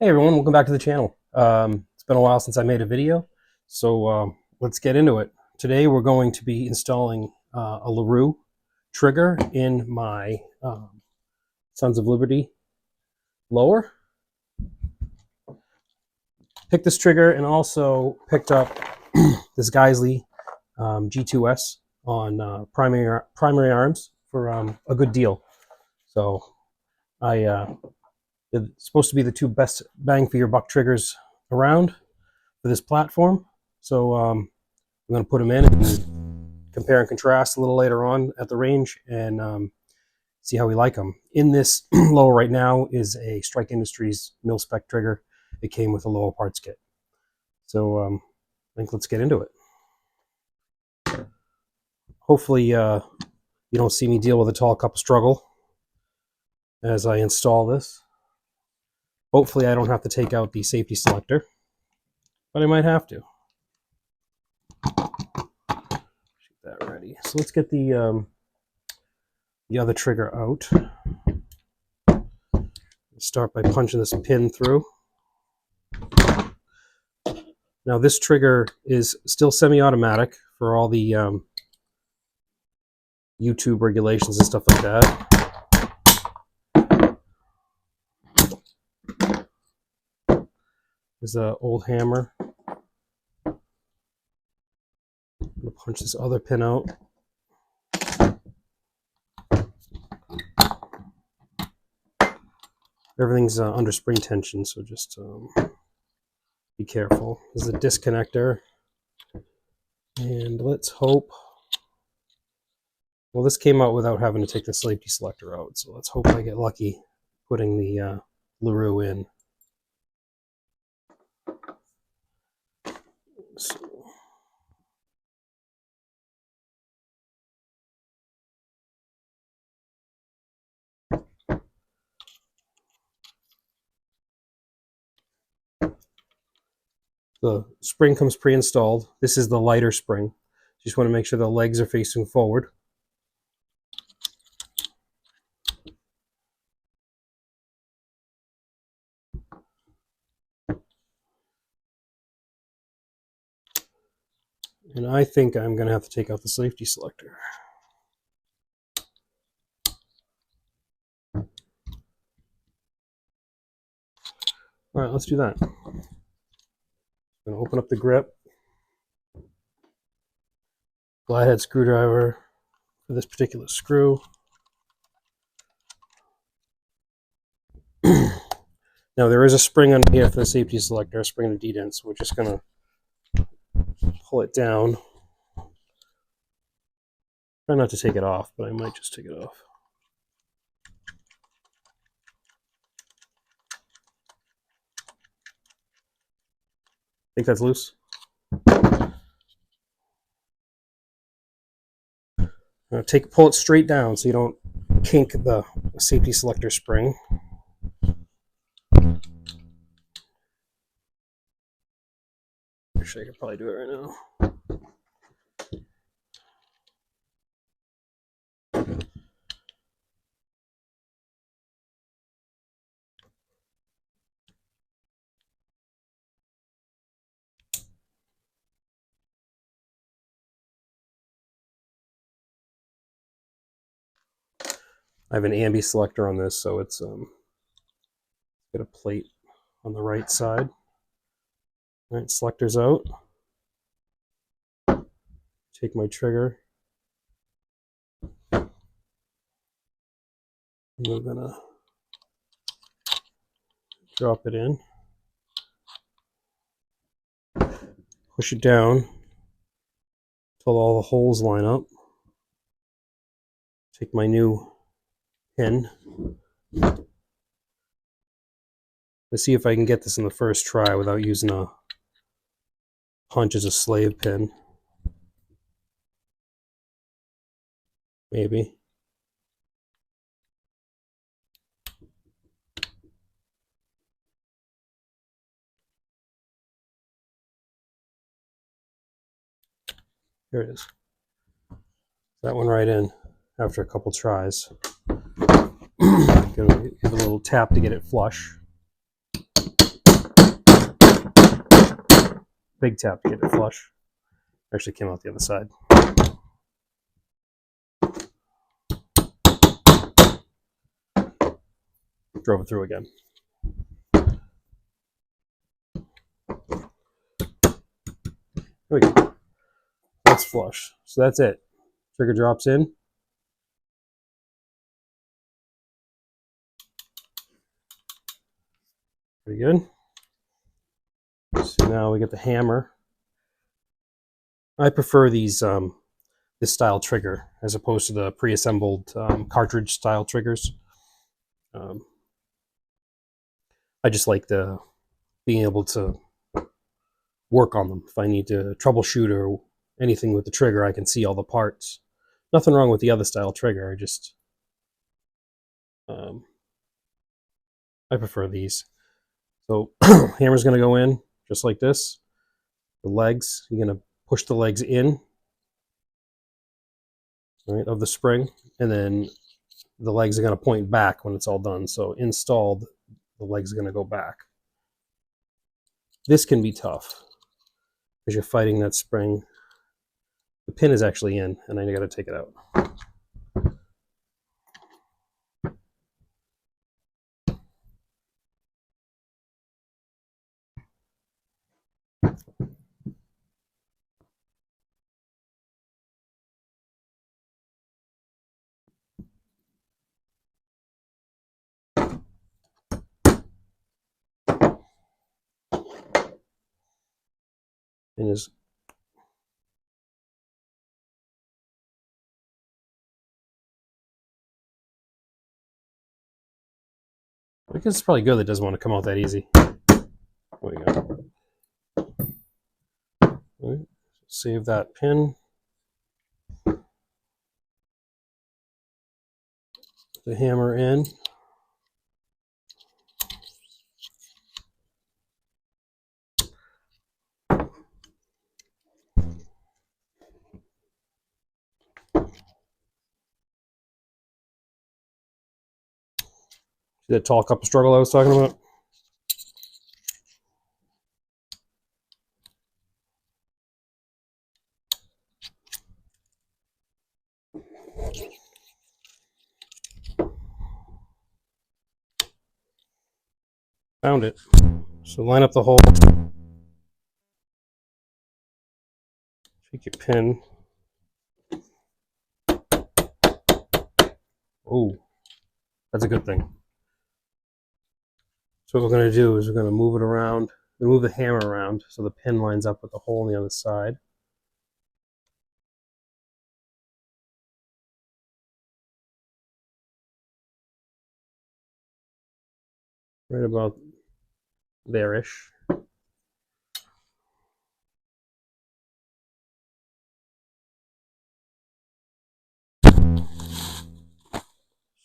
Hey everyone, welcome back to the channel. It's been a while since I made a video, so let's get into it. Today we're going to be installing a Larue trigger in my Sons of Liberty lower. Picked this trigger and also picked up this Geisley G2S on primary arms for a good deal. So it's supposed to be the two best bang for your buck triggers around for this platform. So I'm going to put them in and compare and contrast a little later on at the range and see how we like them. In this lower right now is a Strike Industries mil-spec trigger. It came with a lower parts kit. So I think let's get into it. Hopefully you don't see me deal with a tall cup of struggle as I install this. Hopefully I don't have to take out the safety selector, but I might have to. Get that ready. So let's get the other trigger out. Start by punching this pin through. Now this trigger is still semi-automatic for all the YouTube regulations and stuff like that. There's an old hammer. I'm going to punch this other pin out. Everything's under spring tension, so just be careful. This is a disconnector. And let's hope... Well, this came out without having to take the safety selector out, so let's hope I get lucky putting the Larue in. So, the spring comes pre-installed. This is the lighter spring. Just want to make sure the legs are facing forward. And I think I'm going to have to take out the safety selector. All right, let's do that. I'm going to open up the grip. Flathead screwdriver for this particular screw. Now there is a spring under here for the safety selector, a spring to dedent, so we're just going to pull it down. Try not to take it off, but I might just take it off. Think that's loose? Pull it straight down so you don't kink the safety selector spring. Actually, I could probably do it right now. I have an ambi selector on this, so it's got a plate on the right side. All right, selector's out. Take my trigger. And we're gonna drop it in. Push it down until all the holes line up. Take my new pin. Let's see if I can get this in the first try without using a punch as a slave pin. Maybe. Here it is. That one right in after a couple tries. Gonna give it a little tap to get it flush. big tap to get it flush. Actually came out the other side. Drove it through again. There we go. That's flush. So that's it. Trigger drops in. Pretty good. So now we get the hammer. I prefer these this style trigger as opposed to the pre-assembled cartridge style triggers. I just like the being able to work on them. If I need to troubleshoot or anything with the trigger, I can see all the parts. Nothing wrong with the other style trigger. I just I prefer these. So hammer's going to go in just like this. The legs, you're going to push the legs in, right, of the spring, and then the legs are going to point back when it's all done. So installed, the legs are going to go back. This can be tough because you're fighting that spring. The pin is actually in, and I got to take it out. And just I guess it's probably good that it doesn't want to come out that easy. There we go. All right. Save that pin. The hammer in. See that tall cup of struggle I was talking about? Found it. So line up the hole. Take your pin. Oh, that's a good thing. So what we're going to do is we're going to move it around, move the hammer around so the pin lines up with the hole on the other side. Right about there-ish.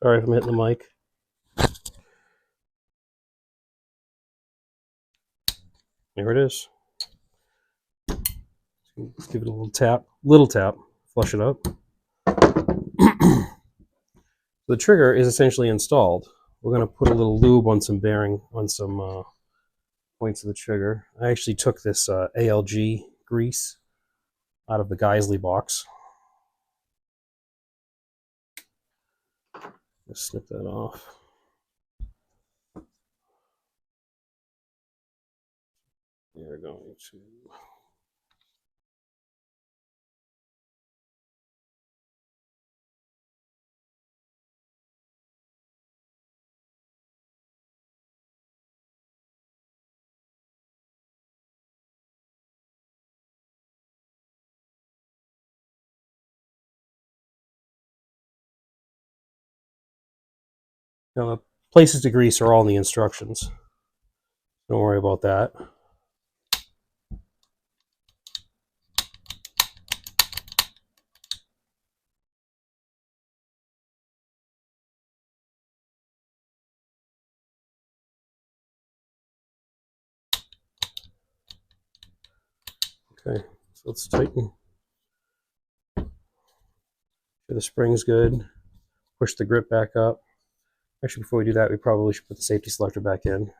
Sorry if I'm hitting the mic. There it is. Let's give it a little tap, flush it up. The trigger is essentially installed. We're going to put a little lube on some bearing, on some points of the trigger. I actually took this ALG grease out of the Geisley box. Just snip that off. We're going to now, the places to grease are all in the instructions. Don't worry about that. Okay, so let's tighten. Sure the spring's good. Push the grip back up. Actually, before we do that, we probably should put the safety selector back in.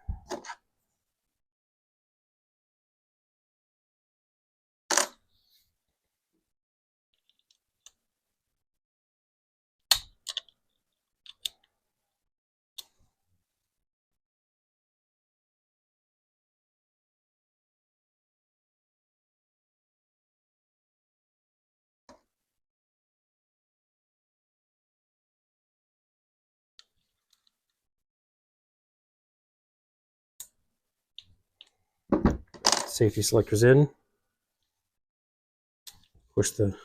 Safety selector's in. Push the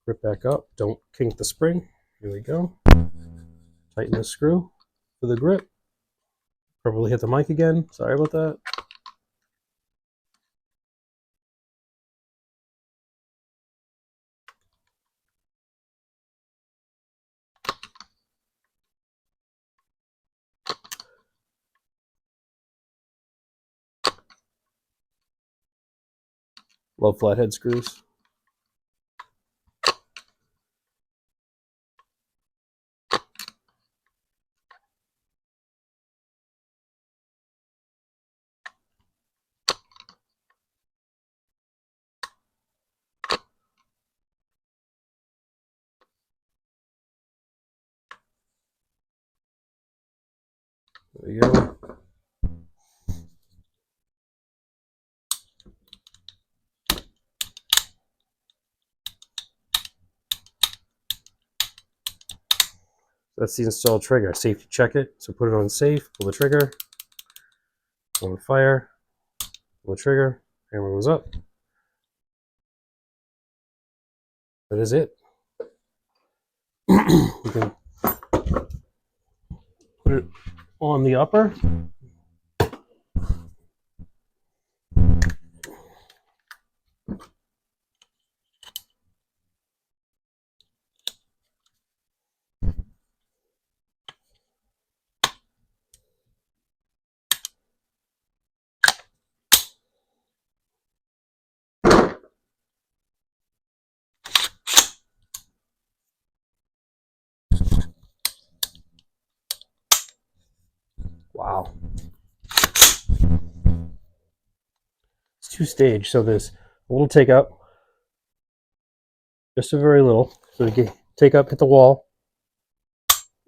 grip back up. Don't kink the spring. Here we go. Tighten the screw for the grip. Probably hit the mic again. Sorry about that. Love flathead screws. There we go. That's the installed trigger. Safety check it. So put it on safe, pull the trigger, on fire, pull the trigger, hammer goes up. That is it. You can put it on the upper. Wow. It's two-stage, so there's a little take up, just a very little. So you take up, hit the wall,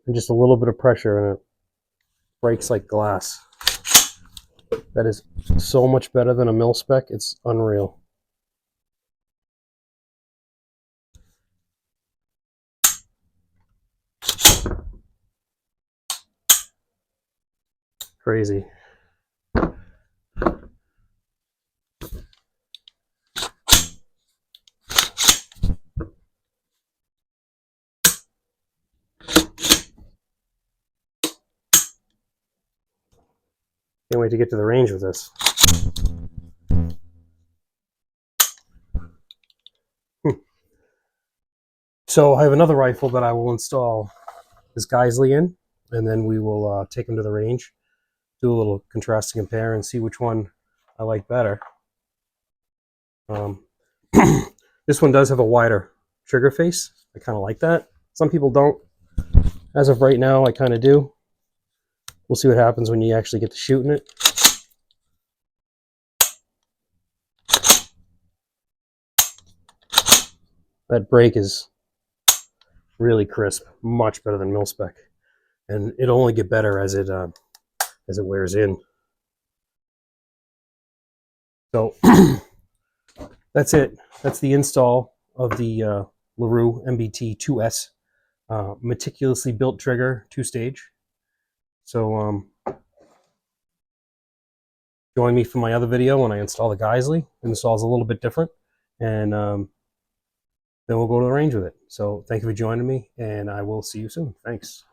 and just a little bit of pressure, and it breaks like glass. That is so much better than a mil spec. It's unreal. Crazy. Can't wait to get to the range with this. So I have another rifle that I will install this Geisley in, and then we will take him to the range, do a little contrast and compare, and see which one I like better. This one does have a wider trigger face. I kind of like that. Some people don't. As of right now, I kind of do. We'll see what happens when you actually get to shooting it. That break is really crisp, much better than mil spec, and it'll only get better as it wears in. So that's it. That's the install of the Larue MBT-2S meticulously built trigger, two-stage. So join me for my other video when I install the Geisley. The install is a little bit different, and then we'll go to the range with it. So thank you for joining me, and I will see you soon. Thanks.